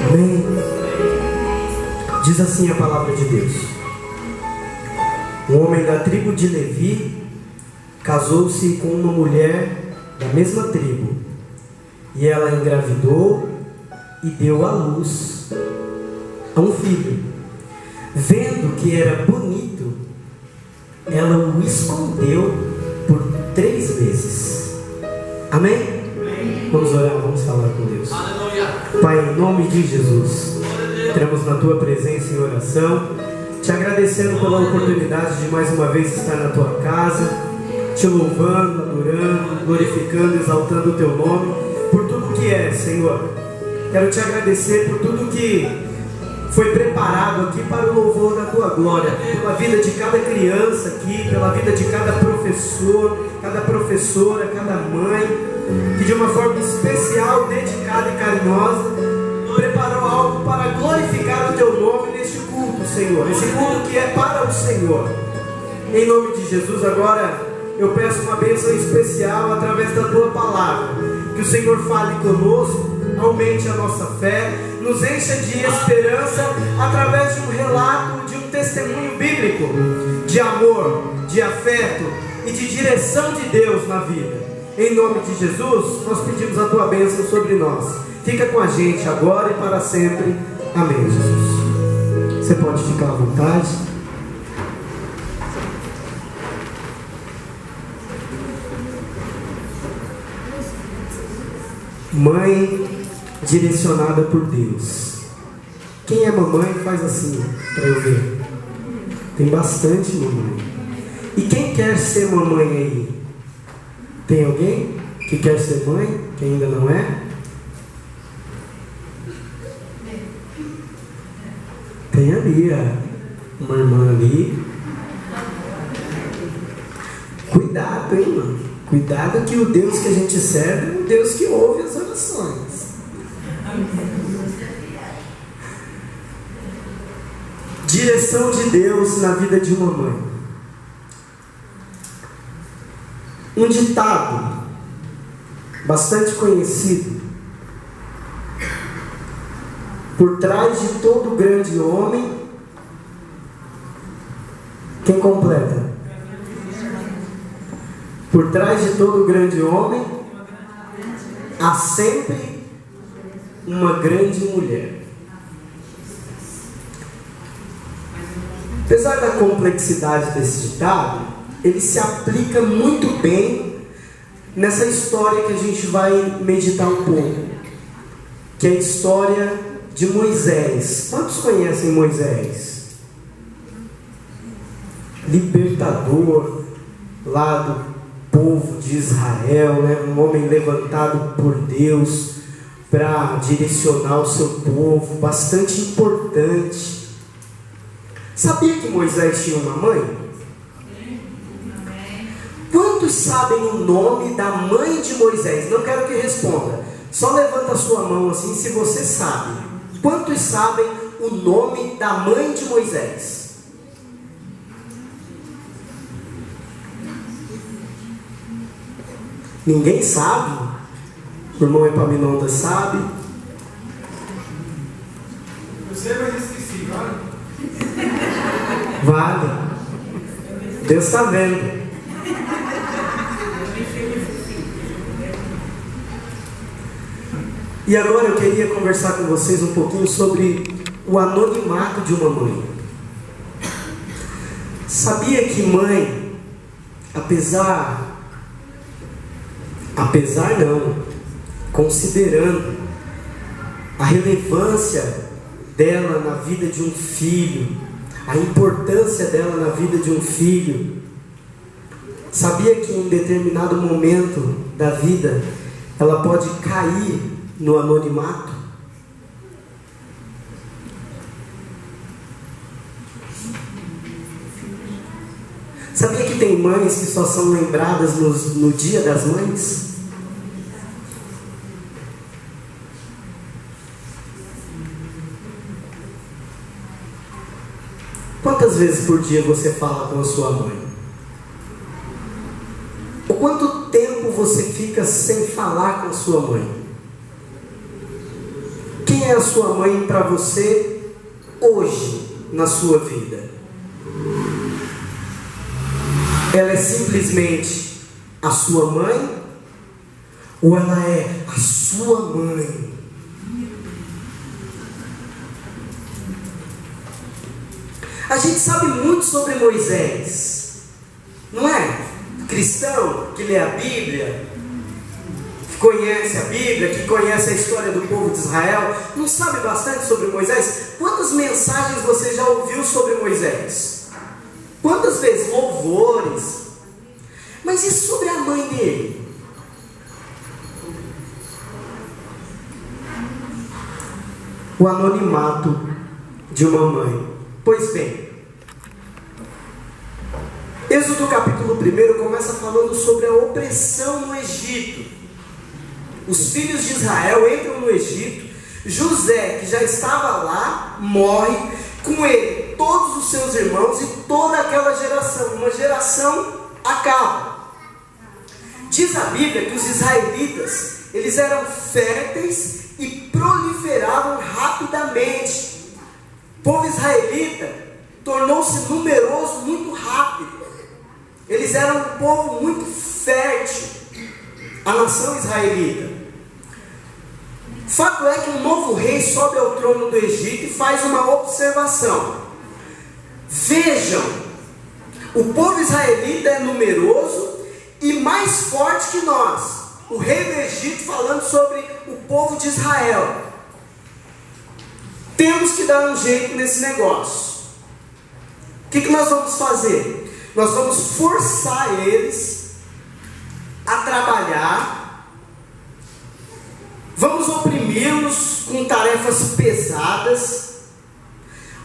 Amém? Diz assim a palavra de Deus: um homem da tribo de Levi casou-se com uma mulher da mesma tribo, e ela engravidou e deu à luz a um filho. Vendo que era bonito, ela o escondeu por 3 meses. Amém? Vamos orar, vamos falar com Deus. Pai, em nome de Jesus, entramos na Tua presença em oração, te agradecendo pela oportunidade de mais uma vez estar na Tua casa, te louvando, adorando, glorificando, exaltando o Teu nome, por tudo que é, Senhor. Quero te agradecer por tudo que foi preparado aqui para o louvor da Tua glória, pela vida de cada criança aqui, pela vida de cada professor, cada professora, cada mãe, que de uma forma especial, dedicada e carinhosa, preparou algo para glorificar o Teu nome neste culto, Senhor, esse culto que é para o Senhor. Em nome de Jesus, agora eu peço uma bênção especial através da Tua palavra, que o Senhor fale conosco, aumente a nossa fé, nos encha de esperança através de um relato, de um testemunho bíblico, de amor, de afeto e de direção de Deus na vida. Em nome de Jesus, nós pedimos a Tua bênção sobre nós. Fica com a gente agora e para sempre. Amém, Jesus. Você pode ficar à vontade. Mãe direcionada por Deus. Quem é mamãe faz assim, para eu ver. Tem bastante mamãe. E quem quer ser mamãe aí? Tem alguém que quer ser mãe, que ainda não é? Tem ali uma irmã ali. Cuidado, hein, mano? Cuidado que o Deus que a gente serve é um Deus que ouve as orações. Direção de Deus na vida de uma mãe. Um ditado bastante conhecido: por trás de todo grande homem, quem completa? Por trás de todo grande homem há sempre uma grande mulher. Apesar da complexidade desse ditado, ele se aplica muito bem nessa história que a gente vai meditar um pouco, que é a história de Moisés. Quantos conhecem Moisés? Libertador lá do povo de Israel, né? Um homem levantado por Deus para direcionar o seu povo, bastante importante. Sabia que Moisés tinha uma mãe? Quantos sabem o nome da mãe de Moisés? Não quero que responda, só levanta a sua mão assim se você sabe. Quantos sabem o nome da mãe de Moisés? Ninguém sabe? O irmão Epaminondas sabe? Eu sei, mas esqueci, vale? Vale. Deus está vendo. E agora eu queria conversar com vocês um pouquinho sobre o anonimato de uma mãe. Sabia que mãe, considerando a relevância dela na vida de um filho, a importância dela na vida de um filho, sabia que em determinado momento da vida ela pode cair no anonimato? Sabia que tem mães que só são lembradas no Dia das Mães? Quantas vezes por dia você fala com a sua mãe? Ou quanto tempo você fica sem falar com a sua mãe? Quem é a sua mãe para você hoje na sua vida? Ela é simplesmente a sua mãe? Ou ela é a sua mãe? A gente sabe muito sobre Moisés, não é? Cristão que lê a Bíblia, que conhece a Bíblia, que conhece a história do povo de Israel, não sabe bastante sobre Moisés? Quantas mensagens você já ouviu sobre Moisés? Quantas vezes? Louvores. Mas e sobre a mãe dele? O anonimato de uma mãe. Pois bem, Êxodo capítulo 1 começa falando sobre a opressão no Egito. Os filhos de Israel entram no Egito. José, que já estava lá, morre. Com ele, todos os seus irmãos e toda aquela geração. Uma geração acaba. Diz a Bíblia que os israelitas, eles eram férteis e proliferavam rapidamente. O povo israelita tornou-se numeroso muito rápido. Eles eram um povo muito fértil, a nação israelita. Fato é que um novo rei sobe ao trono do Egito e faz uma observação. Vejam, o povo israelita é numeroso e mais forte que nós. O rei do Egito falando sobre o povo de Israel. Temos que dar um jeito nesse negócio. O que nós vamos fazer? Nós vamos forçar eles a trabalhar. Vamos oprimi-los com tarefas pesadas.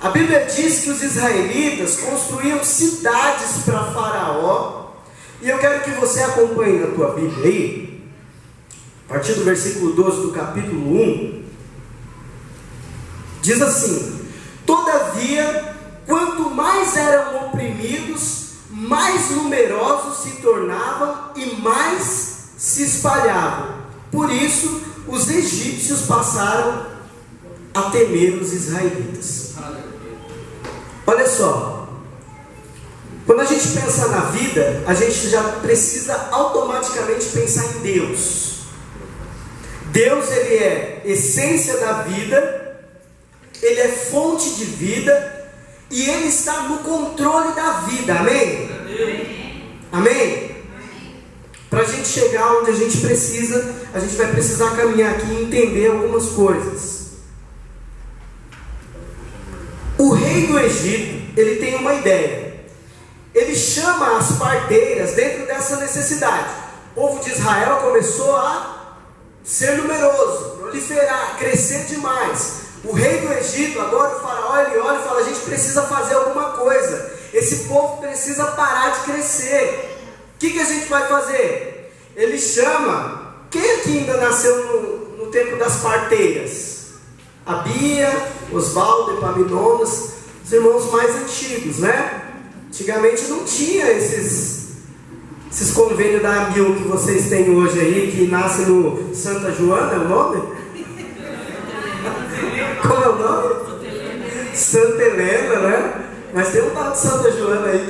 A Bíblia diz que os israelitas construíam cidades para Faraó. E eu quero que você acompanhe na tua Bíblia aí, a partir do versículo 12 do capítulo 1. Diz assim: todavia, quanto mais eram oprimidos, mais numerosos se tornavam e mais se espalhavam. Por isso, os egípcios passaram a temer os israelitas. Olha só, quando a gente pensa na vida, a gente já precisa automaticamente pensar em Deus. Deus, ele é essência da vida, ele é fonte de vida, e ele está no controle da vida, amém? Amém? Para a gente chegar onde a gente precisa, a gente vai precisar caminhar aqui e entender algumas coisas. O rei do Egito, ele tem uma ideia. Ele chama as parteiras dentro dessa necessidade. O povo de Israel começou a ser numeroso, proliferar, crescer demais. O rei do Egito, agora o faraó, ele olha e fala: a gente precisa fazer alguma coisa. Esse povo precisa parar de crescer. O que a gente vai fazer? Ele chama, quem aqui ainda nasceu no tempo das parteiras? A Bia, Osvaldo, Epaminondas, os irmãos mais antigos, né? Antigamente não tinha esses convênios da AMIL que vocês têm hoje aí, que nasce no Santa Joana, é o nome? Como é o nome? Santa Helena, né? Mas tem um tal de Santa Joana aí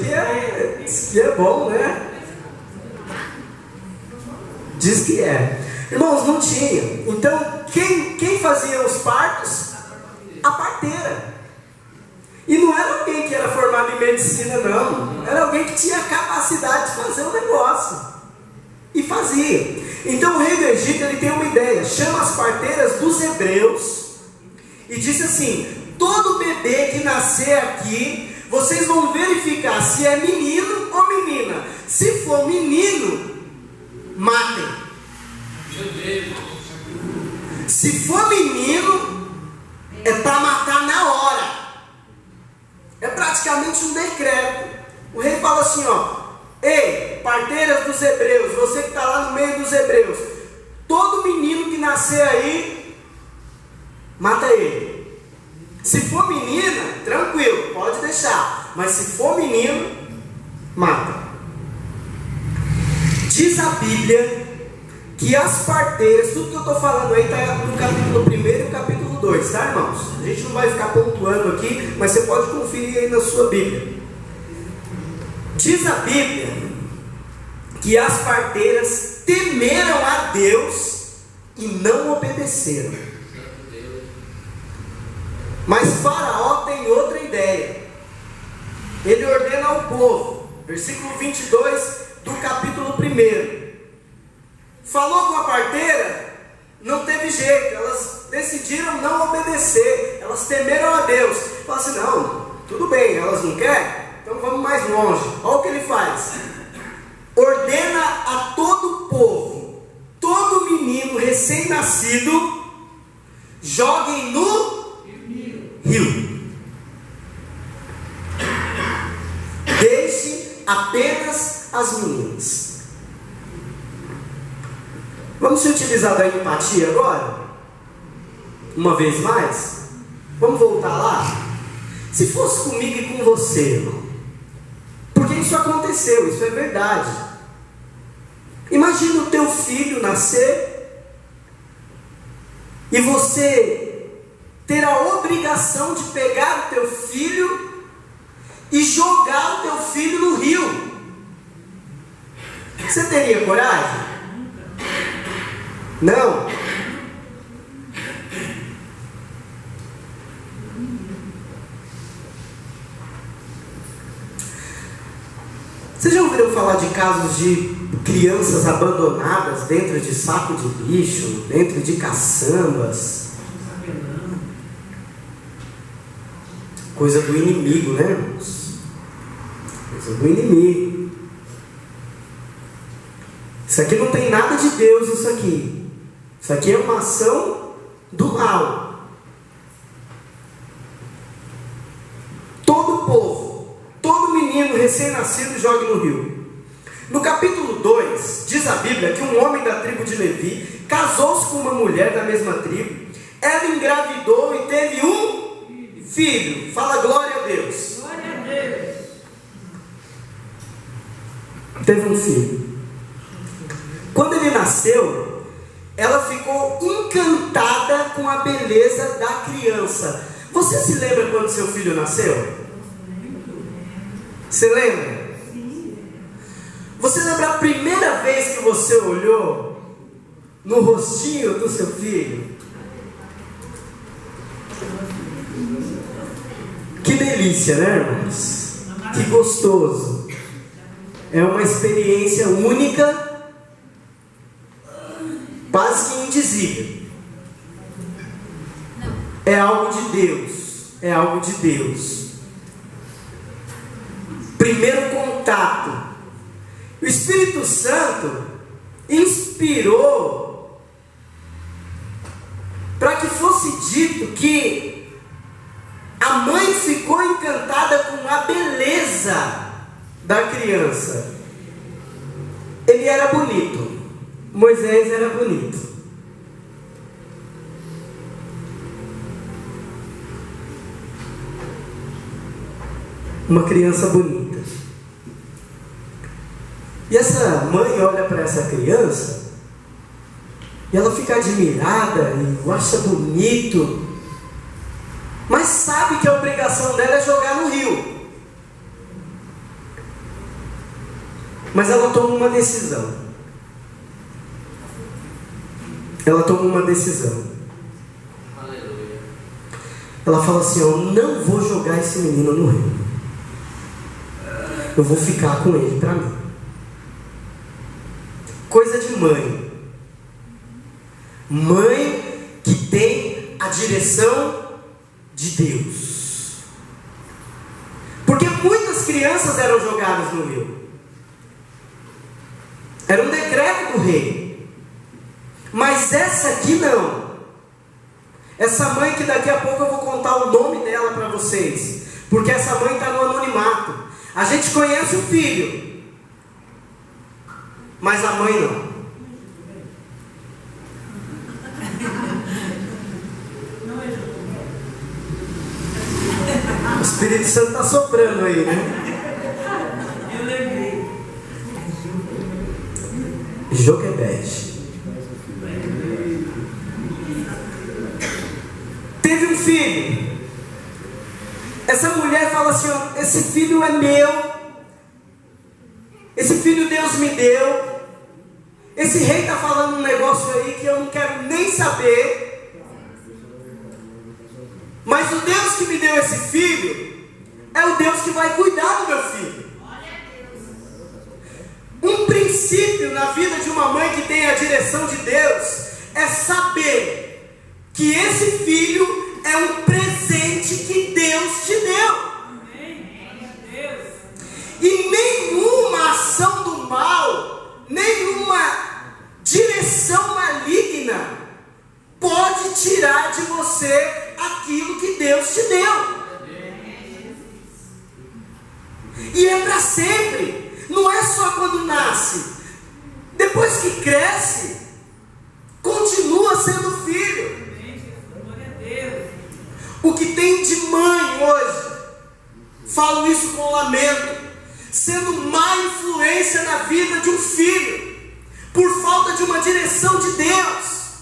que é bom, né? Diz que é. Irmãos, não tinha. Então, quem fazia os partos? A parteira. E não era alguém que era formado em medicina, não. Era alguém que tinha capacidade de fazer o negócio. E fazia. Então, o rei do Egito, ele tem uma ideia. Chama as parteiras dos hebreus e disse assim: todo bebê que nascer aqui, vocês vão verificar se é menino ou menina. Se for menino, matem. Se for menino, é para matar na hora. É praticamente um decreto. O rei fala assim, ó: ei, parteiras dos hebreus, você que está lá no meio dos hebreus, todo menino que nascer aí, mata ele. Se for menina, tranquilo, pode deixar. Mas se for menino, mata. Diz a Bíblia que as parteiras, tudo que eu estou falando aí está no capítulo 1 e o capítulo 2. 22, tá, irmãos? A gente não vai ficar pontuando aqui, mas você pode conferir aí na sua Bíblia. Diz a Bíblia que as parteiras temeram a Deus e não obedeceram. Mas Faraó tem outra ideia. Ele ordena ao povo, versículo 22 do capítulo 1. Falou com a parteira, não teve jeito, elas decidiram não obedecer, elas temeram a Deus. Falaram assim: não, tudo bem, elas não querem, então vamos mais longe. Olha o que ele faz: ordena a todo o povo, todo menino recém-nascido, joguem no rio. Deixe apenas as meninas. Vamos se utilizar da empatia agora? Uma vez mais? Vamos voltar lá? Se fosse comigo e com você, irmão, porque isso aconteceu, isso é verdade. Imagina o teu filho nascer e você ter a obrigação de pegar o teu filho e jogar o teu filho no rio. Você teria coragem? Não. Vocês já ouviram falar de casos de crianças abandonadas dentro de saco de lixo, dentro de caçambas? Coisa do inimigo, né, irmãos? Coisa do inimigo. Isso aqui não tem nada de Deus, isso aqui. Isso aqui é uma ação do mal. Todo povo, todo menino recém-nascido jogue no rio. No capítulo 2, diz a Bíblia que um homem da tribo de Levi casou-se com uma mulher da mesma tribo. Ela engravidou e teve um filho. Fala glória a Deus. Glória a Deus. Teve um filho. Quando ele nasceu, ela ficou encantada com a beleza da criança. Você se lembra quando seu filho nasceu? Você lembra? Você lembra a primeira vez que você olhou no rostinho do seu filho? Que delícia, né, irmãos? Que gostoso. É uma experiência única, quase que indizível. É algo de Deus. É algo de Deus. Primeiro contato. O Espírito Santo inspirou para que fosse dito que a mãe ficou encantada com a beleza da criança. Ele era bonito. Moisés era bonito. Uma criança bonita. E essa mãe olha para essa criança e ela fica admirada e o acha bonito, mas sabe que a obrigação dela é jogar no rio. Mas ela toma uma decisão. Ela toma uma decisão. Aleluia. Ela fala assim: eu não vou jogar esse menino no rio. Eu vou ficar com ele para mim. Coisa de mãe. Mãe que tem a direção de Deus. Porque muitas crianças eram jogadas no rio. Era um decreto do rei. Mas essa aqui não. Essa mãe que daqui a pouco eu vou contar o nome dela para vocês. Porque essa mãe está no anonimato. A gente conhece o filho, mas a mãe não. O Espírito Santo está soprando aí, né? Eu lembrei. Joquebede. Teve filho. Essa mulher fala assim, ó, esse filho é meu. Esse filho Deus me deu. Esse rei está falando um negócio aí que eu não quero nem saber. Mas o Deus que me deu esse filho é o Deus que vai cuidar do meu filho. Um princípio na vida de uma mãe que tem a direção de Deus é saber que esse filho é um presente que Deus te deu. E nenhuma ação do mal, nenhuma direção maligna pode tirar de você aquilo que Deus te deu. E é para sempre. Não é só quando nasce. Depois que cresce, continua sendo filho. O que tem de mãe hoje, falo isso com lamento, sendo má influência na vida de um filho, por falta de uma direção de Deus,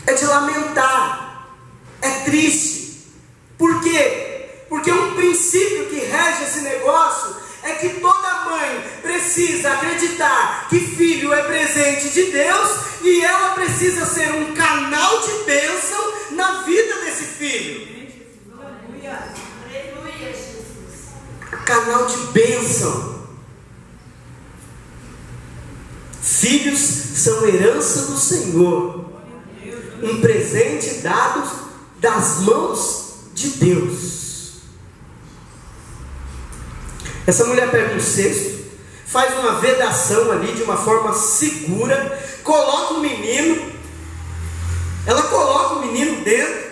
é de lamentar, é triste. Por quê? Porque um princípio que rege esse negócio é que toda mãe precisa acreditar que filho é presente de Deus e ela precisa ser um canal de bênção na vida desse filho. Canal de bênção. Filhos são herança do Senhor, um presente dado das mãos de Deus. Essa mulher pega um cesto, faz uma vedação ali de uma forma segura, coloca o menino, ela coloca o menino dentro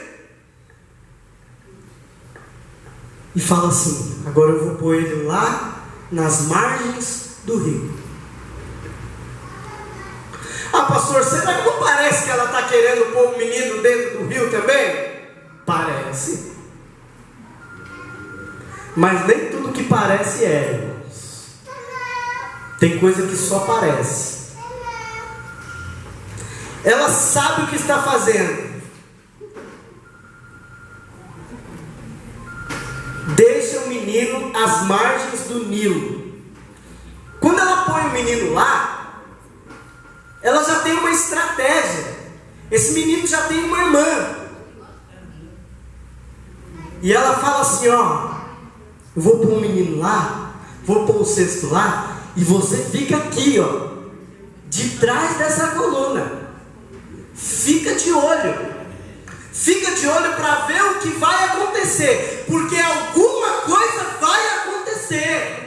e fala assim: agora eu vou pôr ele lá nas margens do rio. Ah, pastor, será que não parece que ela está querendo pôr o menino dentro do rio também? Parece. Mas nem tudo que parece é, irmãos. Tem coisa que só parece. Ela sabe o que está fazendo. Deixa o menino às margens do Nilo. Quando ela põe o menino lá, ela já tem uma estratégia. Esse menino já tem uma irmã. E ela fala assim, ó: eu vou pôr um menino lá, vou pôr um cesto lá, e você fica aqui, ó, de trás dessa coluna. Fica de olho. Fica de olho para ver o que vai acontecer, porque alguma coisa vai acontecer.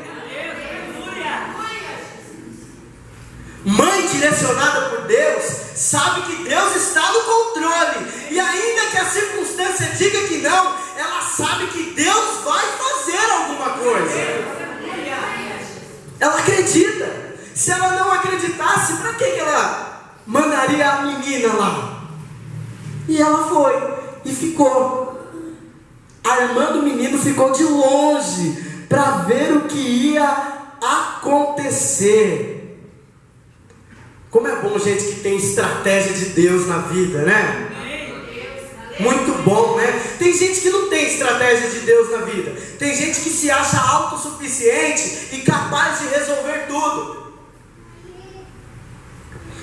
Mãe direcionada por Deus sabe que Deus está no controle, e ainda que a circunstância diga que não, ela sabe que Deus vai fazer alguma coisa. Ela acredita. Se ela não acreditasse, para que ela mandaria a menina lá? E ela foi e ficou. A irmã do menino ficou de longe para ver o que ia acontecer. Como é bom gente que tem estratégia de Deus na vida, né? Muito bom, né? Tem gente que não tem estratégia de Deus na vida. Tem gente que se acha autossuficiente e capaz de resolver tudo.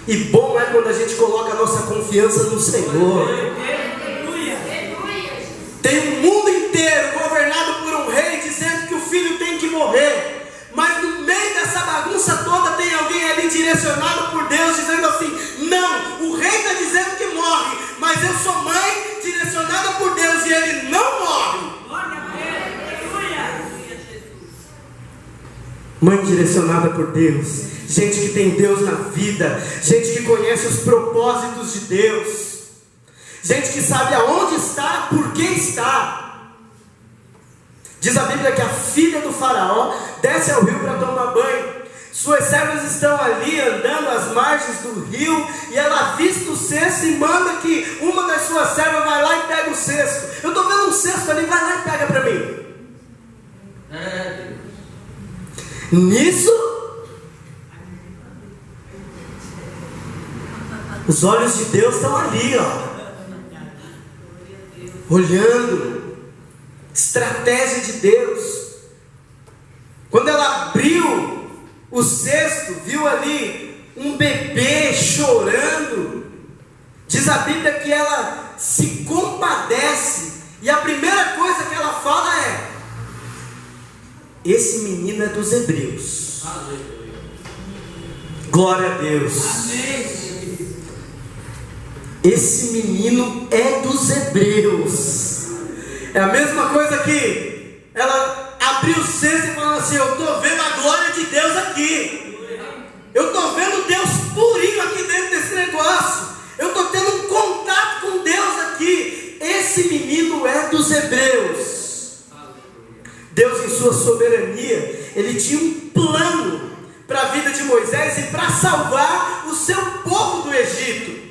E bom é quando a gente coloca a nossa confiança no Senhor. Tem um mundo inteiro governado por um rei dizendo que o filho tem que morrer. Mas no meio dessa bagunça toda tem alguém ali direcionado por Deus dizendo assim: não, o rei está dizendo que morre, mas eu sou mãe direcionada por Deus e ele não morre. Mãe direcionada por Deus, gente que tem Deus na vida, gente que conhece os propósitos de Deus, gente que sabe aonde está, por que está. Diz a Bíblia que a filha do faraó desce ao rio para tomar banho. Suas servas estão ali andando às margens do rio, e ela avista o cesto e manda que uma das suas servas vai lá e pega o cesto. Eu estou vendo um cesto ali, vai lá e pega para mim. Nisso, Os olhos de Deus estão ali, ó, olhando. Estratégia de Deus. Quando ela abriu o cesto, viu ali um bebê chorando. Diz a Bíblia que ela se compadece, e a primeira coisa que ela fala é: esse menino é dos hebreus. Aleluia. Glória a Deus. Amém. Esse menino é dos hebreus. É a mesma coisa que ela abriu o cesto e falou assim: eu estou vendo a glória de Deus aqui. Eu estou vendo Deus purinho aqui dentro desse negócio. Eu estou tendo um contato com Deus aqui. Esse menino é dos hebreus. Deus, em sua soberania, Ele tinha um plano para a vida de Moisés e para salvar o seu povo do Egito.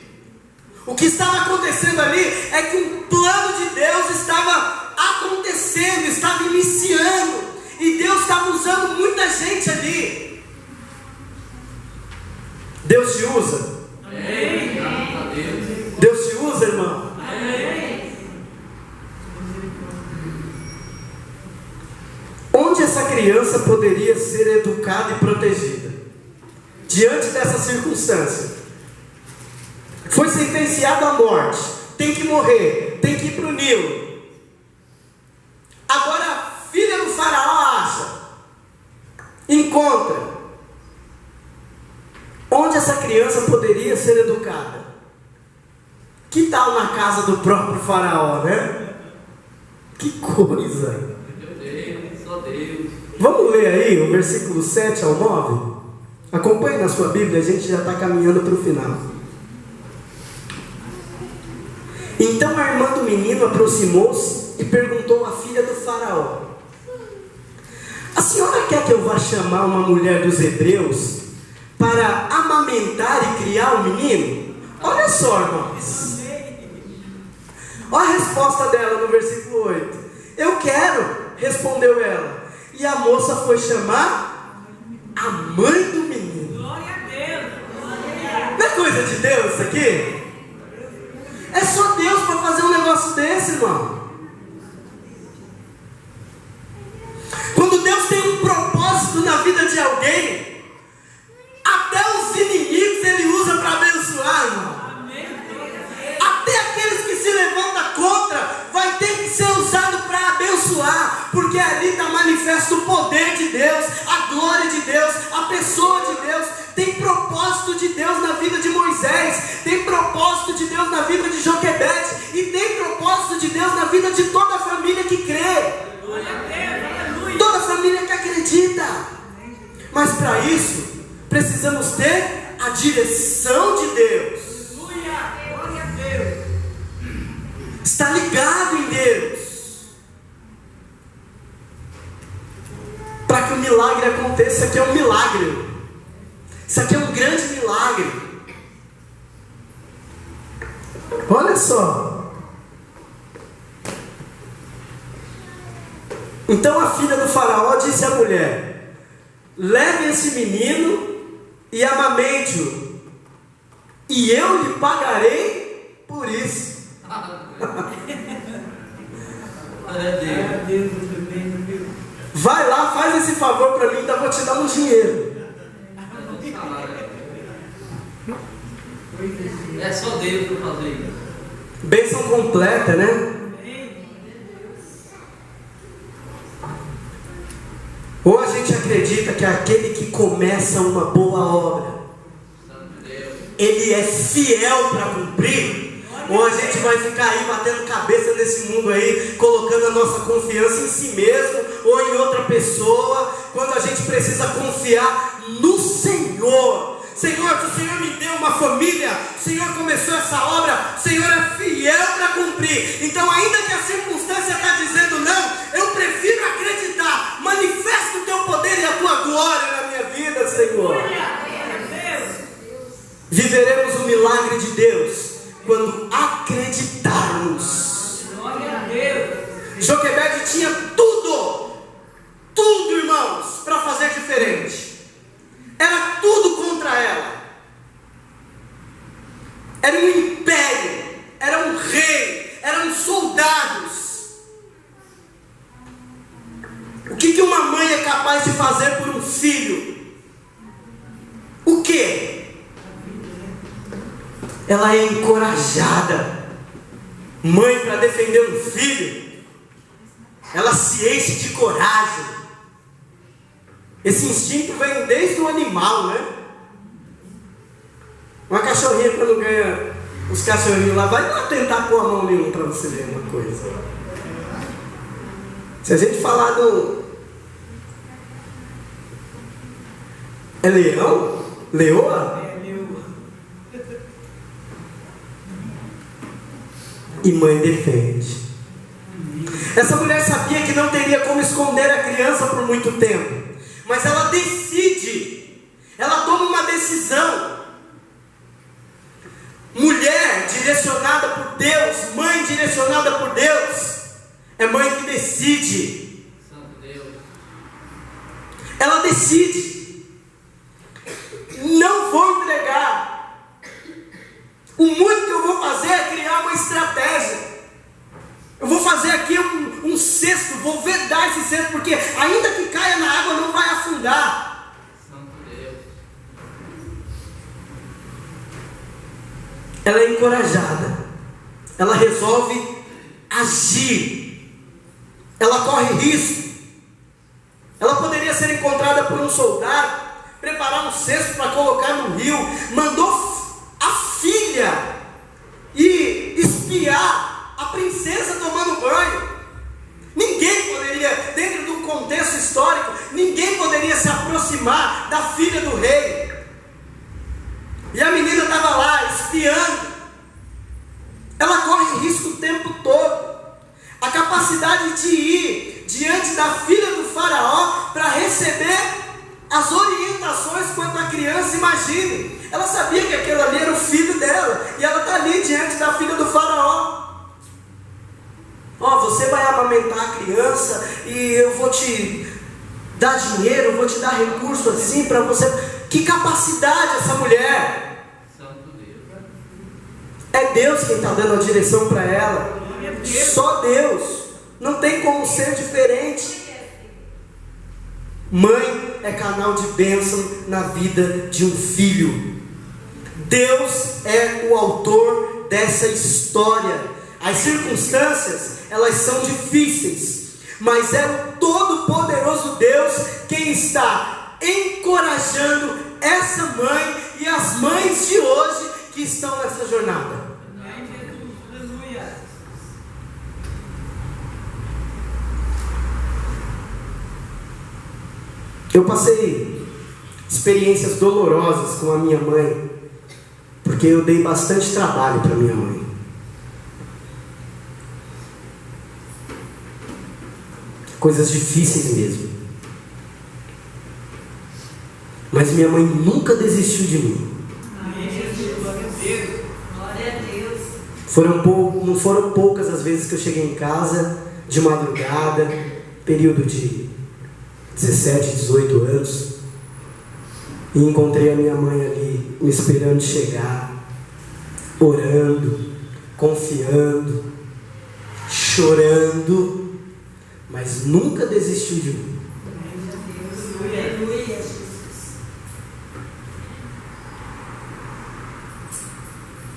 O que estava acontecendo ali é que um plano de Deus estava acontecendo, estava iniciando, e Deus estava usando muita gente ali. Deus te usa? Amém. Graças a Deus. Deus te usa, irmão? Amém. Onde essa criança poderia ser educada e protegida? Diante dessa circunstância, foi sentenciado à morte, tem que morrer, tem que ir para o Nilo. Agora a filha do faraó acha, encontra. Onde essa criança poderia ser educada? Que tal na casa do próprio faraó, né? Que coisa! Meu Deus, só Deus. Vamos ler aí o versículo 7 ao 9? Acompanhe na sua Bíblia, a gente já está caminhando para o final. Então a irmã do menino aproximou-se e perguntou à filha do faraó: a senhora quer que eu vá chamar uma mulher dos hebreus para amamentar e criar o menino? Olha só, irmãos. Olha a resposta dela no versículo 8. Eu quero, respondeu ela. E a moça foi chamar a mãe do menino. Glória a Deus. Não é coisa de Deus isso aqui? É só Deus para fazer um negócio desse, irmão. Quando Deus tem um propósito na vida de alguém, até os inimigos Ele usa para abençoar, irmão. Até aqueles que se levantam contra, vai ter que ser usado para abençoar, porque ali está manifesto o poder de Deus, a glória de Deus, a pessoa de Deus. Tem propósito de Deus na vida de Moisés, tem propósito de Deus na vida de Joquebede, e tem propósito de Deus na vida de toda a família que crê, toda a família que acredita. Mas para isso, precisamos ter a direção de Deus. Está ligado em Deus, para que o milagre aconteça. Isso aqui é um milagre. Isso aqui é um grande milagre. Olha só. Então a filha do faraó disse à mulher: leve esse menino e amamente-o, e eu lhe pagarei por isso. Vai lá, faz esse favor para mim, então eu vou te dar um dinheiro. É só Deus para fazer isso. Bênção completa, né? Ou a gente acredita que aquele que começa uma boa obra, ele é fiel para cumprir, ou a gente vai ficar aí batendo cabeça nesse mundo aí, colocando a nossa confiança em si mesmo ou em outra pessoa, quando a gente precisa confiar no Senhor. Senhor, se o Senhor me deu uma família, o Senhor começou essa obra, o Senhor é fiel para cumprir. Então, ainda que a circunstância está dizendo não, eu prefiro acreditar. Manifesta o teu poder e a tua glória na minha vida, Senhor. Viveremos o milagre de Deus quando acreditarmos. Joquebede tinha tudo, irmãos, para fazer diferente. Era tudo contra ela. Era um império, era um rei, eram soldados. O que uma mãe é capaz de fazer por um filho? O quê? Ela é encorajada. Mãe, para defender um filho, ela se enche de coragem. Esse instinto vem desde o animal, né? Uma cachorrinha, quando ganha os cachorrinhos lá, vai lá tentar pôr a mão em um para você ver uma coisa. Se a gente falar do... É leão? Leoa? E mãe defende. Essa mulher sabia que não teria como esconder a criança por muito tempo, mas ela decide, ela toma uma decisão. Mulher direcionada por Deus, mãe direcionada por Deus, é mãe que decide. Santo Deus. Ela decide: não vou entregar. O muito que eu vou fazer é criar uma estratégia. Eu vou fazer aqui um cesto, vou vedar esse cesto, porque ainda que caia na água não vai afundar. Santo Deus. Ela é encorajada, ela resolve agir, ela corre risco. Ela poderia ser encontrada por um soldado, preparar um cesto para colocar no rio, mandou a filha e espiar a princesa tomando banho. Ninguém poderia, dentro do contexto histórico, ninguém poderia se aproximar da filha do rei. E a menina estava lá espiando. Ela corre risco o tempo todo. A capacidade de ir diante da filha do faraó para receber as orientações quanto a criança. Imagine, ela sabia que aquilo ali era o filho dela, e ela está ali diante da filha do faraó. Você vai amamentar a criança e eu vou te dar dinheiro, eu vou te dar recurso assim para você. Que capacidade essa mulher! Santo Deus. É Deus quem está dando a direção para ela. Só Deus. Não tem como ser diferente. Mãe é canal de bênção na vida de um filho. Deus é o autor dessa história. As circunstâncias, elas são difíceis, mas é o Todo-Poderoso Deus quem está encorajando essa mãe e as mães de hoje que estão nessa jornada. Eu passei experiências dolorosas com a minha mãe, porque eu dei bastante trabalho para minha mãe. Coisas difíceis mesmo. Mas minha mãe nunca desistiu de mim. Glória a Deus. Não foram poucas as vezes que eu cheguei em casa de madrugada, período de 17, 18 anos, e encontrei a minha mãe ali me esperando chegar, orando, confiando, chorando, mas nunca desistiu de mim. Aleluia, Jesus.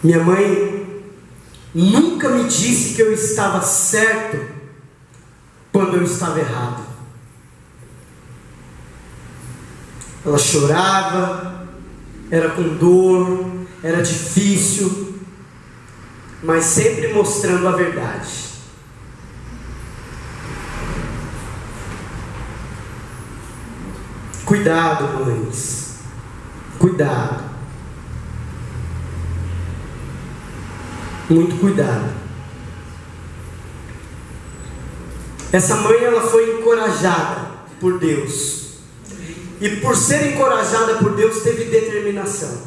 Minha mãe nunca me disse que eu estava certo quando eu estava errado. Ela chorava, era com dor, era difícil, mas sempre mostrando a verdade. Cuidado, mães. Cuidado. Muito cuidado. Essa mãe, ela foi encorajada por Deus. E por ser encorajada por Deus, teve determinação.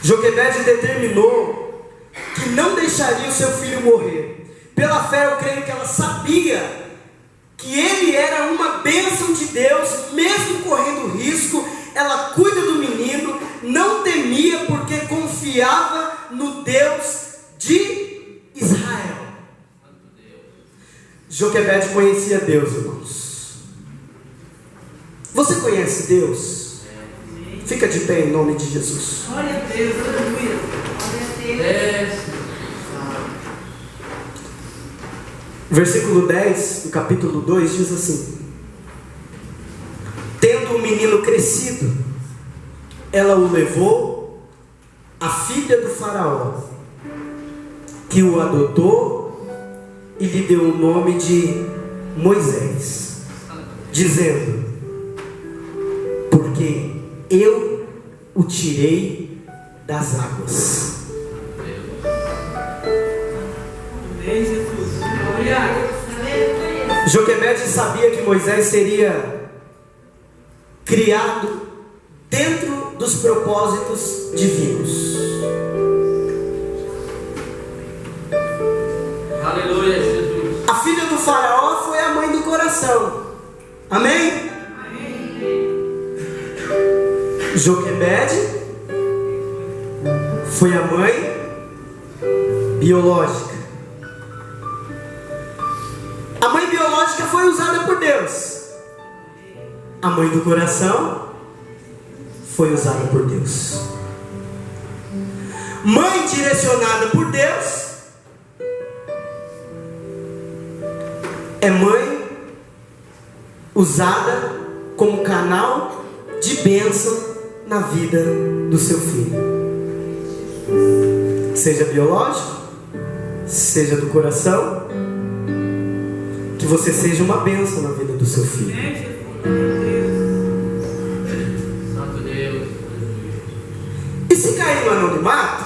Joquebede determinou que não deixaria o seu filho morrer. Pela fé, eu creio que ela sabia que ele era uma bênção de Deus, mesmo correndo risco. Ela cuida do menino, não temia porque confiava no Deus de Israel. Joquebede conhecia Deus, irmãos. Você conhece Deus? Fica de pé em nome de Jesus. Glória a Deus, aleluia. Glória a Deus. Versículo 10 do capítulo 2 diz assim: tendo o menino crescido, ela o levou à filha do faraó, que o adotou e lhe deu o nome de Moisés, dizendo: porque eu o tirei das águas. Amém, Jesus. Glória. Joquebede sabia que Moisés seria criado dentro dos propósitos divinos. Aleluia, Jesus. A filha do faraó foi a mãe do coração. Amém? Joquebede foi a mãe biológica. A mãe biológica foi usada por Deus. A mãe do coração foi usada por Deus. Mãe direcionada por Deus é mãe usada como canal de bênção na vida do seu filho. Seja biológico, seja do coração, que você seja uma bênção na vida do seu filho. Santo Deus. E se cair no anonimato,